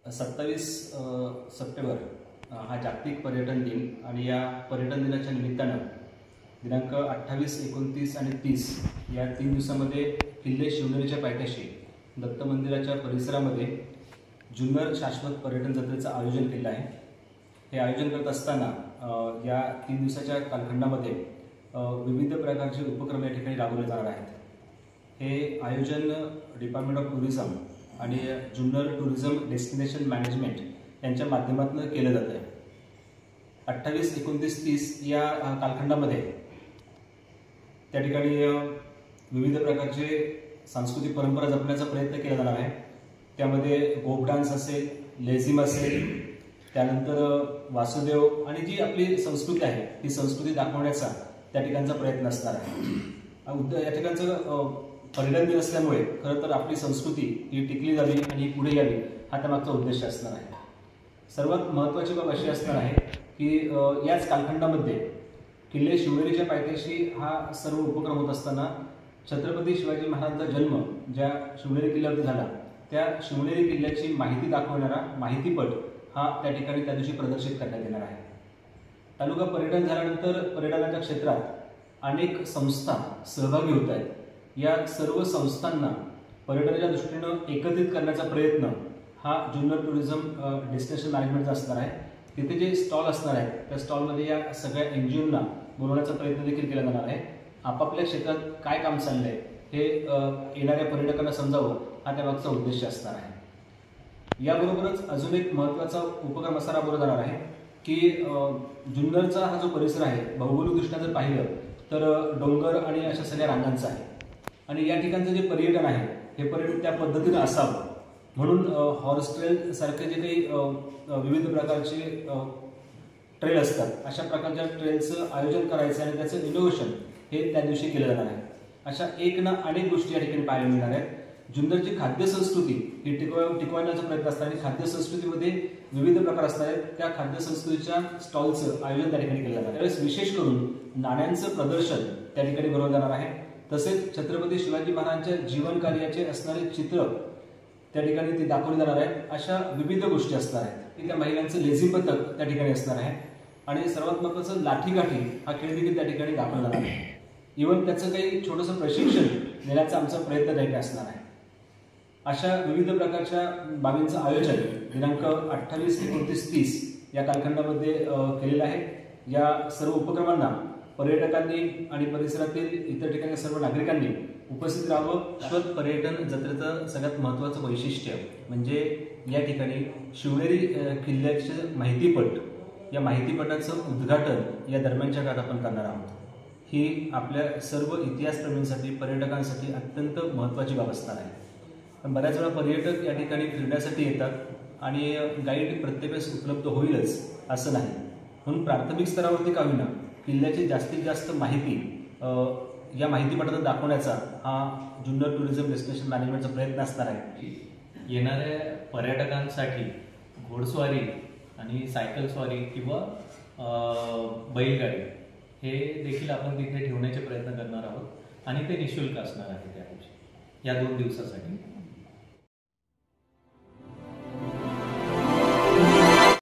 27 September हा जागतिक पर्यटन दिन आणि या पर्यटन दिनाच्या निमित्तानं दिनांक 28, 29 आणि 30 या 3 दिवसांमध्ये किल्ले शिवनेरीच्या पायथ्याशी दत्त मंदिराच्या परिसरामध्ये जुन्नर शाश्वत पर्यटन जत्रेचं आयोजन केलं आहे। हे आयोजन करत असताना या 3 दिवसाच्या कालखंडामध्ये विविध प्रकारचे उपक्रम या ठिकाणी राबवले जाणार आहेत। हे आयोजन डिपार्टमेंट ऑफ टुरिझम आणि जुन्नर टुरिझम डेस्टिनेशन मॅनेजमेंट यांच्या माध्यमातून केलं जात आहे। 28, 29, 30 या कालखंडामध्ये त्या ठिकाणी विविध प्रकारचे सांस्कृतिक परंपरा जपण्याचा प्रयत्न केला जाणार आहे। त्यामध्ये गोफ डान्स असेल, लेझिम असेल, त्यानंतर वासुदेव आणि जी आपली संस्कृती आहे ती संस्कृती दाखवण्याचा त्या ठिकाणचा प्रयत्न असणार आहे। या ठिकाणचं पर्यटन दिन असल्यामुळे खरं तर आपली संस्कृती ही टिकली जावी आणि ही पुढे यावी हा त्यामागचा उद्देश असणार आहे। सर्वात महत्त्वाची बाब अशी असणार आहे की याच कालखंडामध्ये किल्ले शिवनेरीच्या पायथ्याशी हा सर्व उपक्रम होत असताना छत्रपती शिवाजी महाराजांचा जन्म ज्या शिवनेरी किल्ल्यावरती झाला त्या शिवनेरी किल्ल्याची माहिती दाखवणारा माहितीपट हा त्या ठिकाणी त्या दिवशी प्रदर्शित करण्यात येणार आहे। तालुका पर्यटन झाल्यानंतर पर्यटनाच्या क्षेत्रात अनेक संस्था सहभागी होत आहेत। या सर्व संस्थांना पर्यटनाच्या दृष्टीनं एकत्रित करण्याचा प्रयत्न हा जुन्नर टुरिझम डेस्टिनेशन मॅनेजमेंटचा असणार आहे। तिथे जे स्टॉल असणार आहेत त्या स्टॉलमध्ये या सगळ्या NGOंना बोलवण्याचा प्रयत्न देखील केला जाणार आहे। आपापल्या क्षेत्रात काय काम चाललंय हे येणाऱ्या पर्यटकांना समजावं हा त्यामागचा उद्देश असणार आहे। याबरोबरच अजून एक महत्त्वाचा उपक्रम असा राबवला जाणार आहे की जुन्नरचा हा जो परिसर आहे भौगोलिकदृष्ट्या जर पाहिलं तर डोंगर आणि अशा सगळ्या रांगांचा आहे आणि या ठिकाणचं जे पर्यटन आहे हे पर्यटन त्या पद्धतीनं असावं म्हणून हॉर्स ट्रेल सारखे जे काही विविध प्रकारचे ट्रेल असतात अशा प्रकारच्या ट्रेलचं आयोजन करायचं आणि त्याचं इनोव्हेशन हे त्या दिवशी केलं जाणार आहे। अशा एक ना अनेक गोष्टी या ठिकाणी पाहायला मिळणार आहेत। जुन्नरची खाद्य संस्कृती ही टिकवण्याचा प्रयत्न असणार आणि खाद्य संस्कृतीमध्ये विविध प्रकार असणार आहेत। त्या खाद्य संस्कृतीच्या स्टॉलचं आयोजन त्या ठिकाणी केलं जाणार आहे। त्यावेळेस विशेष करून नाण्यांचं प्रदर्शन त्या ठिकाणी भरवलं जाणार आहे। तसेच छत्रपती शिवाजी महाराजांच्या जीवन कार्याचे असणारे चित्र त्या ठिकाणी ती दाखवली जाणार आहेत। अशा विविध गोष्टी असणार आहेत। त्या महिलांचं लेझिम पथक त्या ठिकाणी असणार आहे आणि सर्वात महत्त्वाचं लाठीकाठी हा खेळ देखील त्या ठिकाणी दाखवला जाणार आहे। इव्हन त्याचं काही छोटंसं प्रशिक्षण देण्याचा आमचा प्रयत्न देखील असणार आहे। अशा विविध प्रकारच्या बाबींचं आयोजन दिनांक 28, 29, 30 या कालखंडामध्ये केलेलं आहे। या सर्व उपक्रमांना पर्यटकांनी आणि परिसरातील इतर ठिकाणी सर्व नागरिकांनी उपस्थित राहावं। शाश्वत पर्यटन जत्रेचं सगळ्यात महत्त्वाचं वैशिष्ट्य म्हणजे या ठिकाणी शिवनेरी किल्ल्याचे माहितीपट या माहितीपटाचं उद्घाटन या दरम्यानच्या काळात आपण करणार आहोत। ही आपल्या सर्व इतिहासप्रेमींसाठी पर्यटकांसाठी अत्यंत महत्त्वाची बाब असणार आहे। पण बऱ्याच वेळा पर्यटक या ठिकाणी फिरण्यासाठी येतात आणि गाईड प्रत्येक वेळेस उपलब्ध होईलच असं नाही, म्हणून प्राथमिक स्तरावरती का होईना किल्ल्याची जास्तीत जास्त माहिती या माहितीपटात दाखवण्याचा हा जुन्नर टुरिझम डेस्टिनेशन मॅनेजमेंटचा प्रयत्न असणार आहे। येणाऱ्या पर्यटकांसाठी घोडस्वारी आणि सायकल स्वारी किंवा बैलगाडी हे देखील आपण तिथे ठेवण्याचे प्रयत्न करणार आहोत आणि ते निःशुल्क असणार आहे त्या दिवशी या 2 दिवसासाठी।